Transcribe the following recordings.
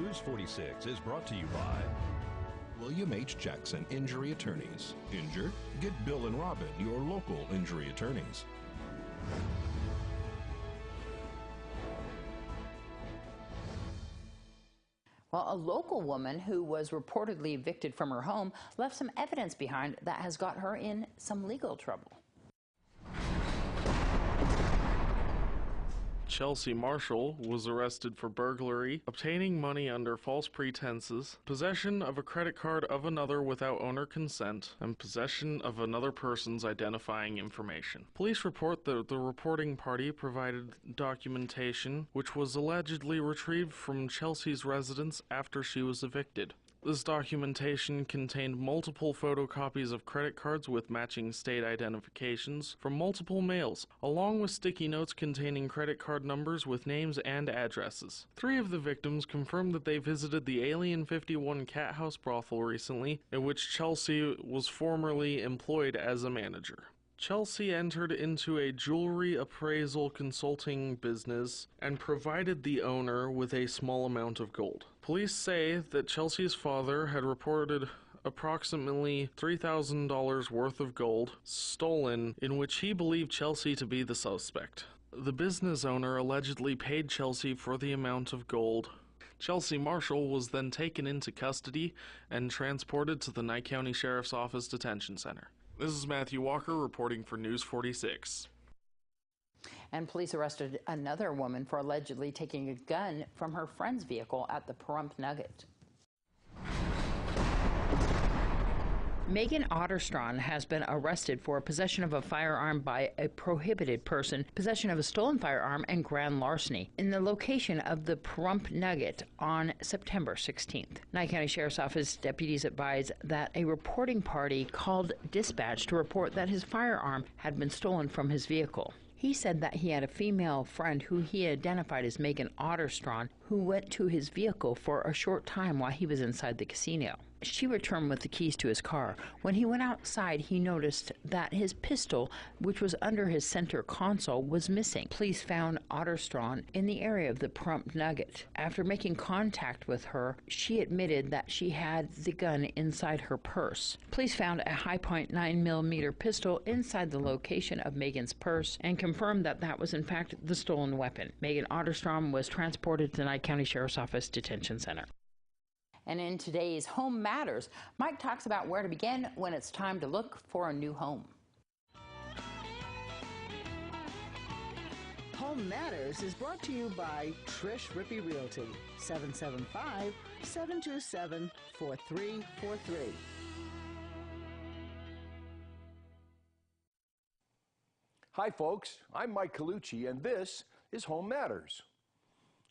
News 46 is brought to you by William H. Jackson Injury Attorneys. Injured? Get Bill and Robin, your local injury attorneys. Well, a local woman who was reportedly evicted from her home left some evidence behind that has got her in some legal trouble. Chelsea Marshall was arrested for burglary, obtaining money under false pretenses, possession of a credit card of another without owner consent, and possession of another person's identifying information. Police report that the reporting party provided documentation which was allegedly retrieved from Chelsea's residence after she was evicted. This documentation contained multiple photocopies of credit cards with matching state identifications from multiple mails, along with sticky notes containing credit card numbers with names and addresses. 3 of the victims confirmed that they visited the Alien 51 Cat House brothel recently, in which Chelsea was formerly employed as a manager. Chelsea entered into a jewelry appraisal consulting business and provided the owner with a small amount of gold. Police say that Chelsea's father had reported approximately $3,000 worth of gold stolen, in which he believed Chelsea to be the suspect. The business owner allegedly paid Chelsea for the amount of gold. Chelsea Marshall was then taken into custody and transported to the Nye County Sheriff's Office Detention Center. This is Matthew Walker reporting for News 46. And police arrested another woman for allegedly taking a gun from her friend's vehicle at the Pahrump Nugget. Megan Otterstrom has been arrested for possession of a firearm by a prohibited person, possession of a stolen firearm, and grand larceny in the location of the Pahrump Nugget on September 16th. Nye County Sheriff's Office deputies advised that a reporting party called dispatch to report that his firearm had been stolen from his vehicle. He said that he had a female friend who he identified as Megan Otterstrom, who went to his vehicle for a short time while he was inside the casino. She returned with the keys to his car. When he went outside, he noticed that his pistol, which was under his center console, was missing. Police found Otterstrom in the area of the Pahrump Nugget. After making contact with her, she admitted that she had the gun inside her purse. Police found a high-point 9mm pistol inside the location of Megan's purse and confirmed that that was in fact the stolen weapon. Megan Otterstrom was transported to Nye County Sheriff's Office Detention Center. And in today's Home Matters, Mike talks about where to begin when it's time to look for a new home. Home Matters is brought to you by Trish Rippey Realty, 775-727-4343. Hi folks, I'm Mike Colucci and this is Home Matters.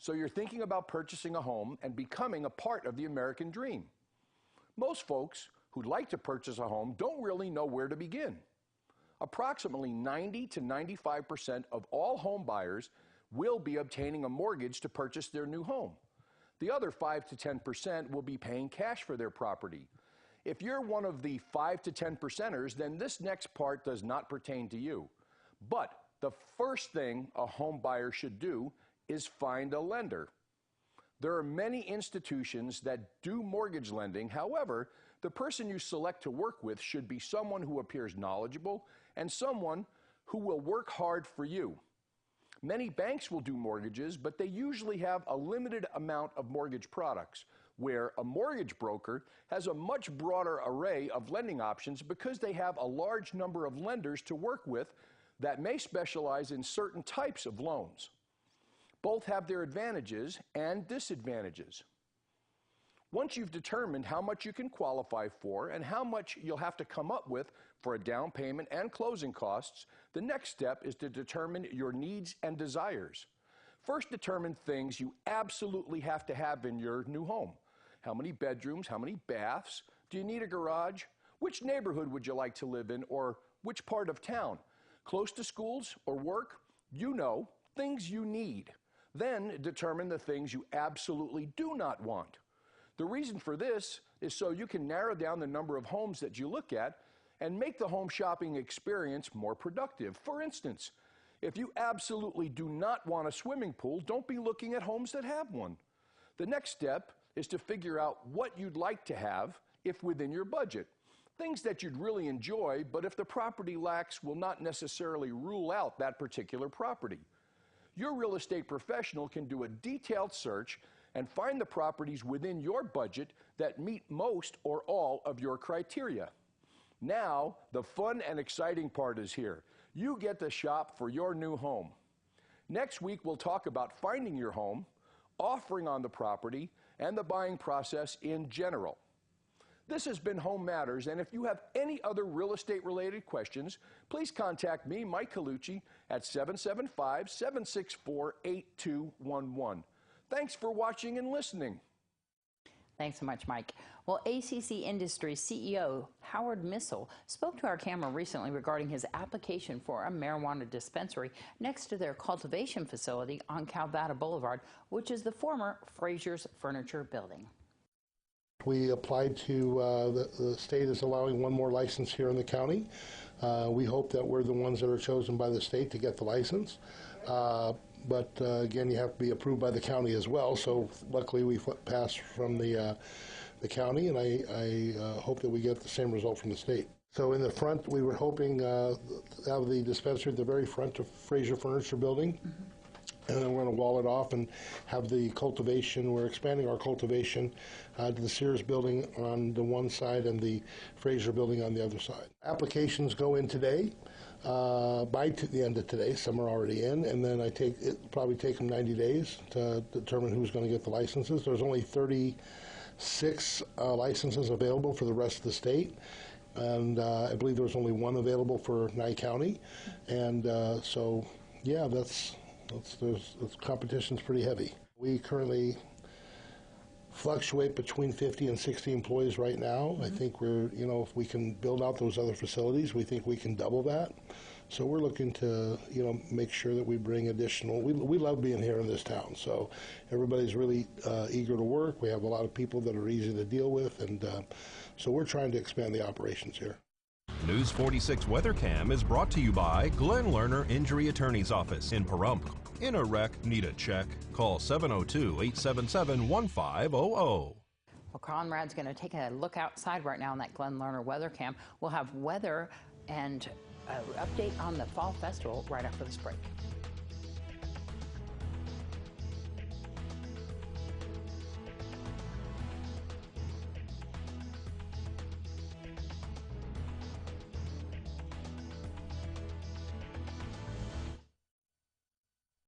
So you're thinking about purchasing a home and becoming a part of the American dream. Most folks who'd like to purchase a home don't really know where to begin. Approximately 90 to 95% of all home buyers will be obtaining a mortgage to purchase their new home. The other 5 to 10% will be paying cash for their property. If you're one of the 5 to 10%ers, then this next part does not pertain to you. But the first thing a home buyer should do is find a lender. There are many institutions that do mortgage lending. However, the person you select to work with should be someone who appears knowledgeable and someone who will work hard for you. Many banks will do mortgages, but they usually have a limited amount of mortgage products, where a mortgage broker has a much broader array of lending options because they have a large number of lenders to work with that may specialize in certain types of loans. Both have their advantages and disadvantages. Once you've determined how much you can qualify for and how much you'll have to come up with for a down payment and closing costs, the next step is to determine your needs and desires. First, determine things you absolutely have to have in your new home. How many bedrooms? How many baths? Do you need a garage? Which neighborhood would you like to live in, or which part of town? Close to schools or work? You know, things you need. Then determine the things you absolutely do not want. The reason for this is so you can narrow down the number of homes that you look at and make the home shopping experience more productive. For instance, if you absolutely do not want a swimming pool, don't be looking at homes that have one. The next step is to figure out what you'd like to have if within your budget. Things that you'd really enjoy, but if the property lacks, will not necessarily rule out that particular property. Your real estate professional can do a detailed search and find the properties within your budget that meet most or all of your criteria. Now, the fun and exciting part is here. You get to shop for your new home. Next week, we'll talk about finding your home, offering on the property, and the buying process in general. This has been Home Matters, and if you have any other real estate-related questions, please contact me, Mike Colucci, at 775-764-8211. Thanks for watching and listening. Thanks so much, Mike. Well, ACC Industries CEO Howard Missel spoke to our camera recently regarding his application for a marijuana dispensary next to their cultivation facility on Calvada Boulevard, which is the former Fraser's Furniture Building. We applied to, the state is allowing one more license here in the county. We hope that we're the ones that are chosen by the state to get the license. But again, you have to be approved by the county as well. So luckily we passed from the county, and I hope that we get the same result from the state. So in the front, we were hoping to have the dispensary at the very front of Fraser Furniture Building. Mm-hmm. And then we're going to wall it off and have the cultivation. We're expanding our cultivation to the Sears building on the one side and the Fraser building on the other side. Applications go in today. By the end of today, some are already in, and then probably take them 90 days to determine who's going to get the licenses. There's only 36 licenses available for the rest of the state, and I believe there was only one available for Nye County, and so yeah, the competition's pretty heavy. We currently fluctuate between 50 and 60 employees right now. Mm-hmm. I think we're, if we can build out those other facilities, we think we can double that. So we're looking to, make sure that we bring additional, we love being here in this town. So everybody's really eager to work. We have a lot of people that are easy to deal with. And so we're trying to expand the operations here. News 46 WeatherCam is brought to you by Glenn Lerner Injury Attorney's Office in Pahrump. In a wreck, need a check? Call 702-877-1500. Well, Conrad's going to take a look outside right now on that Glenn Lerner WeatherCam. We'll have weather and an update on the Fall Festival right after this break.